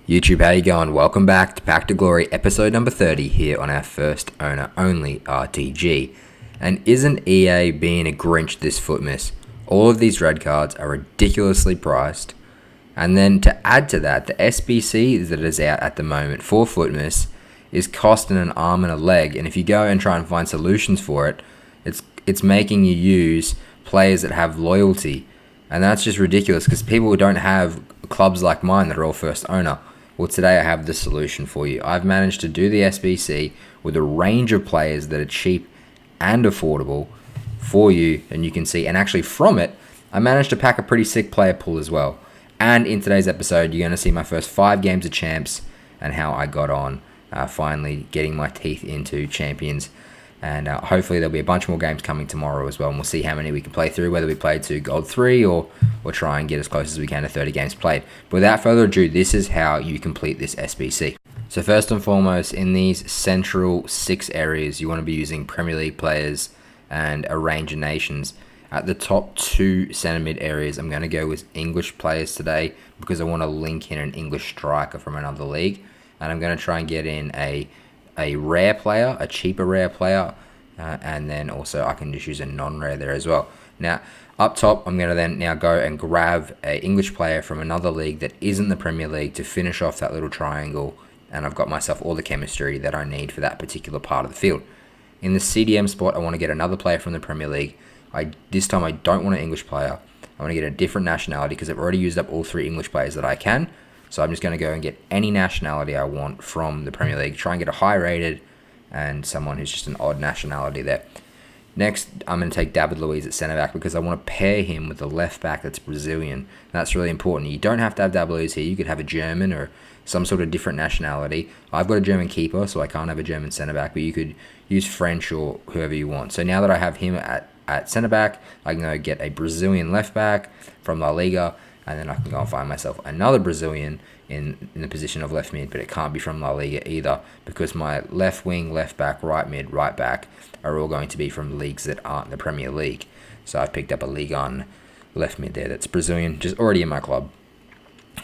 YouTube, how you going? Welcome back to Pack to Glory, episode number 30 here on our first owner only RTG. And isn't EA being a Grinch this FUTMAS? All of these red cards are ridiculously priced. And then to add to that, the SBC that is out at the moment for FUTMAS is costing an arm and a leg. And if you go and try and find solutions for it, it's making you use players that have loyalty. And that's just ridiculous because people don't have clubs like mine that are all first owner. Well, today I have the solution for you. I've managed to do the SBC with a range of players that are cheap and affordable for you, and you can see. And actually from it, I managed to pack a pretty sick player pool as well. And in today's episode, you're going to see my first 5 games of champs and how I got on finally getting my teeth into champions. And hopefully there'll be a bunch more games coming tomorrow as well, and we'll see how many we can play through, whether we play to Gold 3 or try and get as close as we can to 30 games played. But without further ado, this is how you complete this SBC. So first and foremost, in these central 6 areas, you want to be using Premier League players and a range of nations. At the top 2 centre mid areas, I'm going to go with English players today because I want to link in an English striker from another league. And I'm going to try and get in a rare player, a cheaper rare player, and then also I can just use a non-rare there as well. Now, up top, I'm going to then now go and grab an English player from another league that isn't the Premier League to finish off that little triangle, and I've got myself all the chemistry that I need for that particular part of the field. In the CDM spot, I want to get another player from the Premier League. This time, I don't want an English player. I want to get a different nationality because I've already used up all 3 English players that I can. So I'm just going to go and get any nationality I want from the Premier League. Try and get a high rated and someone who's just an odd nationality there. Next, I'm going to take David Luiz at centre back because I want to pair him with a left back that's Brazilian. That's really important. You don't have to have David Luiz here. You could have a German or some sort of different nationality. I've got a German keeper, so I can't have a German centre back, but you could use French or whoever you want. So now that I have him at centre back, I can go get a Brazilian left back from La Liga. And then I can go and find myself another Brazilian in the position of left mid, but it can't be from La Liga either because my left wing, left back, right mid, right back are all going to be from leagues that aren't the Premier League. So I've picked up a Ligue 1 left mid there that's Brazilian, just already in my club.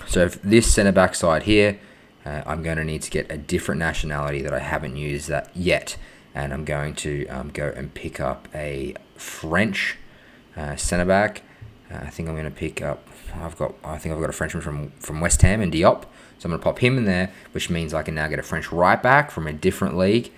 So if this centre back side here, I'm going to need to get a different nationality that I haven't used that yet. And I'm going to go and pick up a French centre back. I think I'm going to pick up. I think I've got a Frenchman from West Ham and Diop, so I'm going to pop him in there, which means I can now get a French right back from a different league.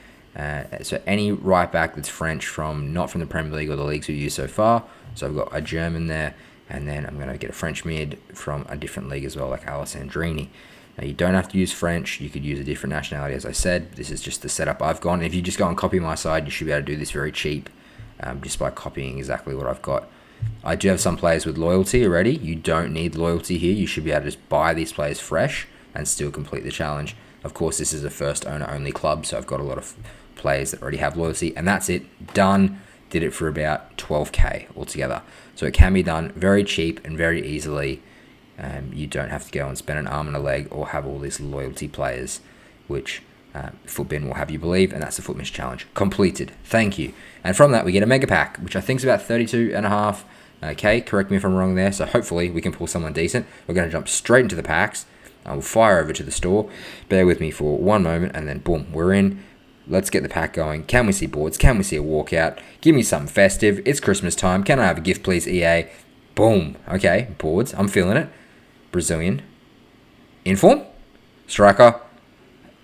So any right back that's French not from the Premier League or the leagues we've used so far. So I've got a German there, and then I'm going to get a French mid from a different league as well, like Alessandrini. Now you don't have to use French. You could use a different nationality, as I said. This is just the setup I've gone. If you just go and copy my side, you should be able to do this very cheap, just by copying exactly what I've got. I do have some players with loyalty already. You don't need loyalty here. You should be able to just buy these players fresh and still complete the challenge. Of course, this is a first owner only club, so I've got a lot of players that already have loyalty, and that's it. Done. Did it for about 12k altogether. So it can be done very cheap and very easily. You don't have to go and spend an arm and a leg or have all these loyalty players, which Footbin will have you believe, and that's the FUTMAS challenge completed. Thank you. And from that we get a mega pack, which I think is about 32.5. Okay, correct me if I'm wrong there. So hopefully we can pull someone decent. We're going to jump straight into the packs. I will fire over to the store. Bear with me for one moment, and then boom, we're in. Let's get the pack going. Can we see boards? Can we see a walkout? Give me something festive. It's Christmas time. Can I have a gift, please, EA? Boom. Okay, boards. I'm feeling it. Brazilian. Inform. Striker.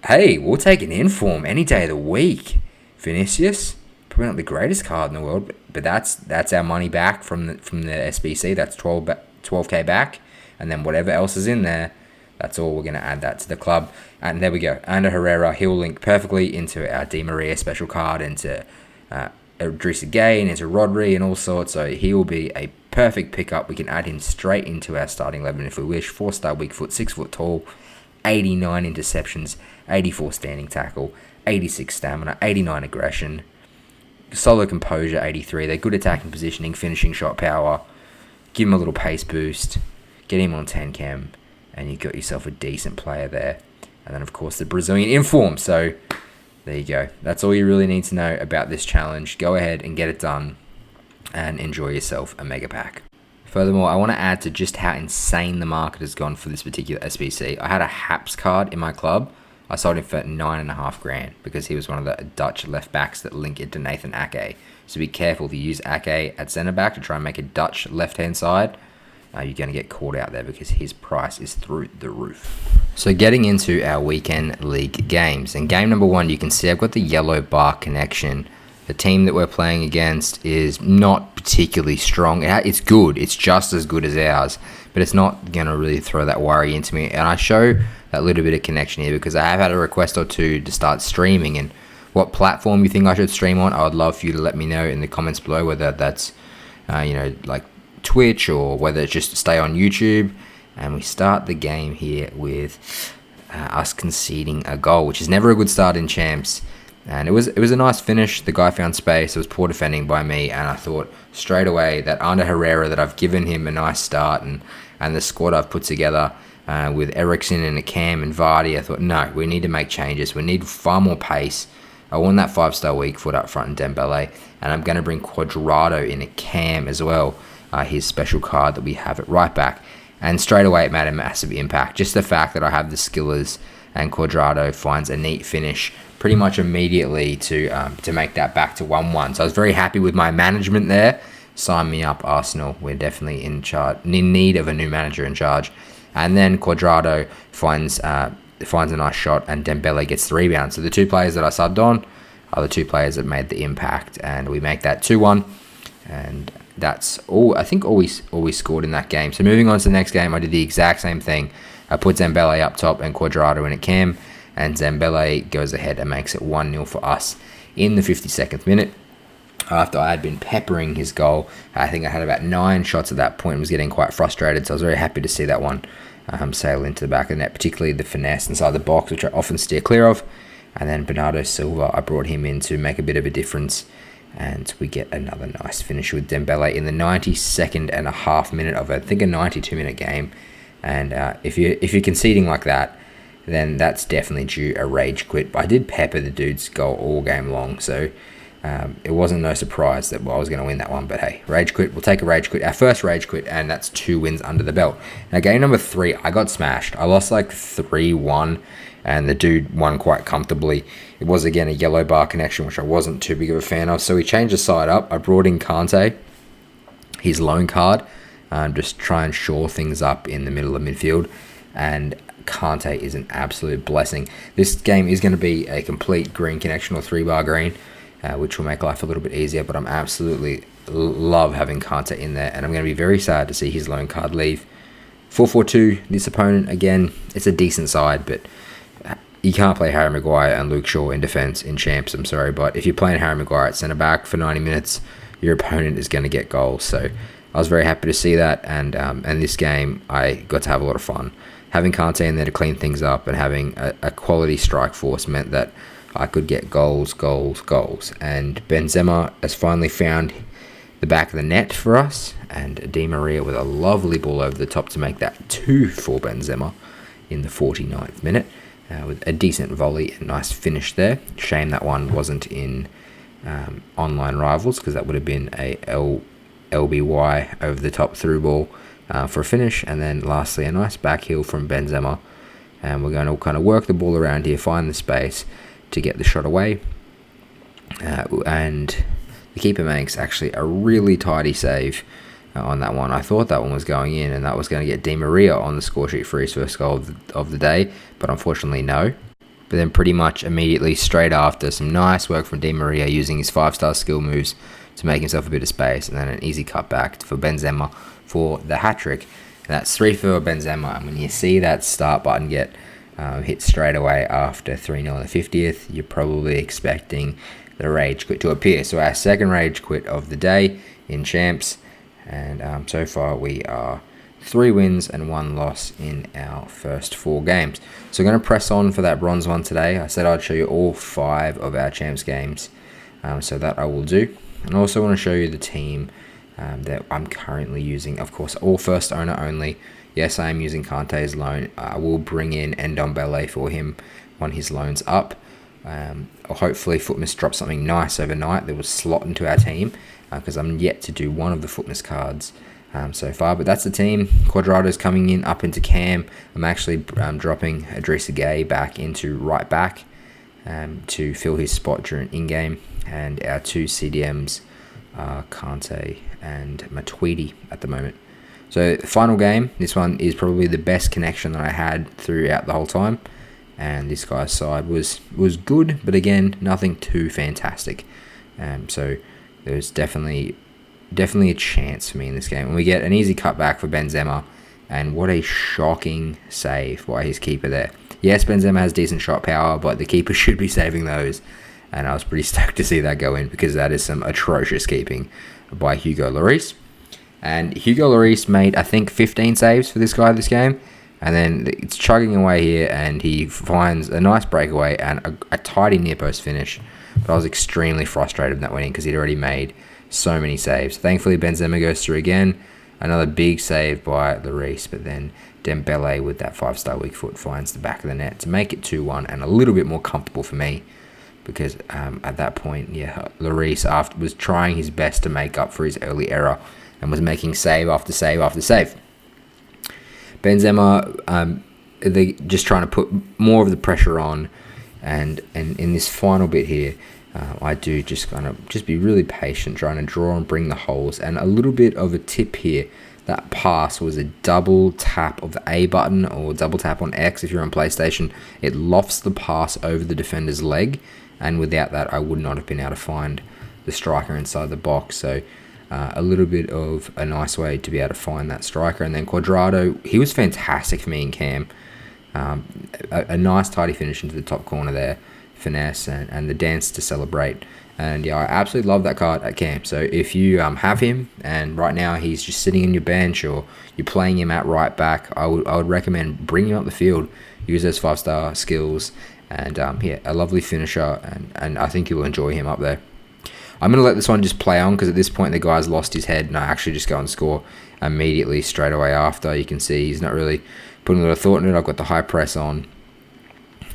Hey, we'll take an inform any day of the week. Vinicius, probably not the greatest card in the world, but that's our money back from the SBC. That's 12k back, and then whatever else is in there, that's all. We're going to add that to the club, and there we go. Ander Herrera, he'll link perfectly into our Di Maria special card, into Idrissa Gueye, and into Rodri, and all sorts. So he will be a perfect pickup. We can add him straight into our starting 11 if we wish. 4-star weak foot, 6 foot tall. 89 interceptions, 84 standing tackle, 86 stamina, 89 aggression, solid composure, 83. They're good attacking positioning, finishing shot power. Give him a little pace boost, get him on 10 chem, and you got yourself a decent player there. And then, of course, the Brazilian inform. So there you go. That's all you really need to know about this challenge. Go ahead and get it done and enjoy yourself a mega pack. Furthermore, I want to add to just how insane the market has gone for this particular SBC. I had a Haps card in my club. I sold him for $9,500 because he was one of the Dutch left backs that link into Nathan Ake. So be careful if you use Ake at centre back to try and make a Dutch left hand side. You're going to get caught out there because his price is through the roof. So getting into our weekend league games. In game number 1, you can see I've got the yellow bar connection. The team that we're playing against is not particularly strong. It's good. It's just as good as ours. But it's not going to really throw that worry into me. And I show that little bit of connection here because I have had a request or two to start streaming. And what platform you think I should stream on, I would love for you to let me know in the comments below, whether that's, like Twitch or whether it's just to stay on YouTube. And we start the game here with us conceding a goal, which is never a good start in champs. And it was a nice finish. The guy found space. It was poor defending by me, and I thought straight away that under Herrera that I've given him a nice start, and the squad I've put together with Ericsson and Cam and Vardy, I thought, no, we need to make changes. We need far more pace. I want that 5-star weak foot up front in Dembele, and I'm going to bring Quadrado in at Cam as well, his special card that we have at right back. And straight away it made a massive impact. Just the fact that I have the skillers and Quadrado finds a neat finish pretty much immediately to make that back to 1-1. So I was very happy with my management there. Sign me up, Arsenal. We're definitely in need of a new manager in charge. And then Quadrado finds a nice shot, and Dembele gets the rebound. So the two players that I subbed on are the two players that made the impact, and we make that 2-1. And that's all. I think all we scored in that game. So moving on to the next game, I did the exact same thing. I put Dembele up top and Quadrado in at Cam, and Dembele goes ahead and makes it 1-0 for us in the 52nd minute. After I had been peppering his goal, I think I had about 9 shots at that point and was getting quite frustrated, so I was very happy to see that one sail into the back of the net, particularly the finesse inside the box, which I often steer clear of. And then Bernardo Silva, I brought him in to make a bit of a difference, and we get another nice finish with Dembele in the 92nd and a half minute of, I think, a 92-minute game. And if you're conceding like that, then that's definitely due a rage quit. But I did pepper the dude's goal all game long, so it wasn't no surprise that I was going to win that one. But hey, rage quit. We'll take a rage quit. Our first rage quit, and that's 2 wins under the belt. Now, game number 3, I got smashed. I lost like 3-1, and the dude won quite comfortably. It was, again, a yellow bar connection, which I wasn't too big of a fan of. So we changed the side up. I brought in Kante, his loan card, just try and shore things up in the middle of midfield. And Kante is an absolute blessing. This game is going to be a complete green connection, or 3-bar green, which will make life a little bit easier. But I'm absolutely love having Kante in there, and I'm going to be very sad to see his loan card leave. 4-4-2, this opponent, again, it's a decent side, but you can't play Harry Maguire and Luke Shaw in defence in champs, I'm sorry. But if you're playing Harry Maguire at centre-back for 90 minutes, your opponent is going to get goals. So I was very happy to see that, and this game I got to have a lot of fun. Having Kante in there to clean things up and having a quality strike force meant that I could get goals. And Benzema has finally found the back of the net for us, and Di Maria with a lovely ball over the top to make that 2 for Benzema in the 49th minute, with a decent volley and nice finish there. Shame that one wasn't in online rivals, because that would have been a LBY over the top through ball for a finish. And then lastly, a nice back heel from Benzema, and we're going to kind of work the ball around here, find the space to get the shot away, and the keeper makes actually a really tidy save on that one. I thought that one was going in, and that was going to get Di Maria on the score sheet for his first goal of the day, but unfortunately no. But then pretty much immediately straight after, some nice work from Di Maria using his 5-star skill moves to make himself a bit of space, and then an easy cut back for Benzema for the hat-trick. And that's 3 for Benzema, and when you see that start button get hit straight away after 3-0 in the 50th, you're probably expecting the rage quit to appear. So our second rage quit of the day in champs, and so far we are 3 wins and 1 loss in our first 4 games. So we're going to press on for that bronze one today. I said I'd show you all 5 of our champs games, so that I will do. And I also want to show you the team that I'm currently using. Of course, all first owner only. Yes, I am using Kante's loan. I will bring in Ndombele for him when his loan's up. Hopefully FUTMAS drops something nice overnight that will slot into our team, because I'm yet to do one of the FUTMAS cards so far. But that's the team. Quadrado's coming in up into cam. I'm actually dropping Idrissa Gueye back into right back to fill his spot during in-game. And our two CDMs are Kante and Matuidi at the moment. So the final game, this one is probably the best connection that I had throughout the whole time. And this guy's side was good, but again, nothing too fantastic. So there's definitely a chance for me in this game. And we get an easy cutback for Benzema. And what a shocking save by his keeper there. Yes, Benzema has decent shot power, but the keeper should be saving those. And I was pretty stoked to see that go in, because that is some atrocious keeping by Hugo Lloris. And Hugo Lloris made, I think, 15 saves for this guy this game. And then it's chugging away here, and he finds a nice breakaway and a tidy near post finish. But I was extremely frustrated when that went in, because he'd already made so many saves. Thankfully, Benzema goes through again. Another big save by Lloris, but then Dembele with that 5-star weak foot finds the back of the net to make it 2-1, and a little bit more comfortable for me. Because at that point, Lloris was trying his best to make up for his early error and was making save after save after save. Benzema, they just trying to put more of the pressure on, and in this final bit here, I do just be really patient, trying to draw and bring the holes. And a little bit of a tip here, that pass was a double tap of the A button or double tap on X if you're on PlayStation. It lofts the pass over the defender's leg, and without that, I would not have been able to find the striker inside the box. So a little bit of a nice way to be able to find that striker. And then Quadrado, he was fantastic for me in cam. A nice tidy finish into the top corner there. Finesse and the dance to celebrate. And yeah, I absolutely love that card at camp. So if you have him, and right now he's just sitting in your bench, or you're playing him at right back, I would recommend bringing him up the field, use those 5-star skills, and a lovely finisher, and I think you'll enjoy him up there. I'm going to let this one just play on, because at this point the guy's lost his head, and I actually just go and score immediately straight away after. You can see he's not really putting a lot of thought in it. I've got the high press on,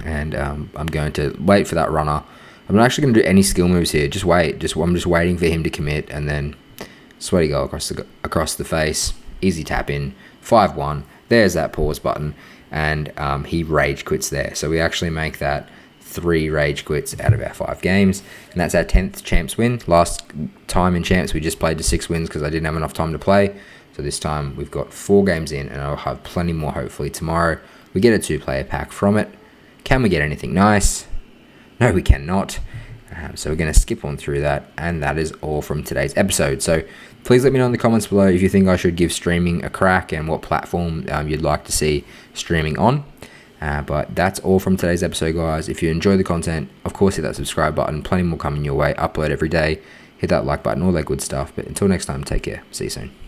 and I'm going to wait for that runner. I'm not actually going to do any skill moves here. Just wait. I'm just waiting for him to commit, and then sweaty goal across the face. Easy tap in. 5-1. There's that pause button, and he rage quits there. So we actually make that 3 rage quits out of our 5 games, and that's our 10th Champs win. Last time in Champs we just played to 6 wins because I didn't have enough time to play. So this time we've got 4 games in, and I'll have plenty more hopefully tomorrow. We get a 2-player pack from it. Can we get anything nice? No, we cannot. So we're going to skip on through that, and that is all from today's episode. So please let me know in the comments below if you think I should give streaming a crack, and what platform you'd like to see streaming on. But that's all from today's episode, guys. If you enjoy the content, of course, hit that subscribe button. Plenty more coming your way. Upload every day. Hit that like button, all that good stuff. But until next time, take care. See you soon.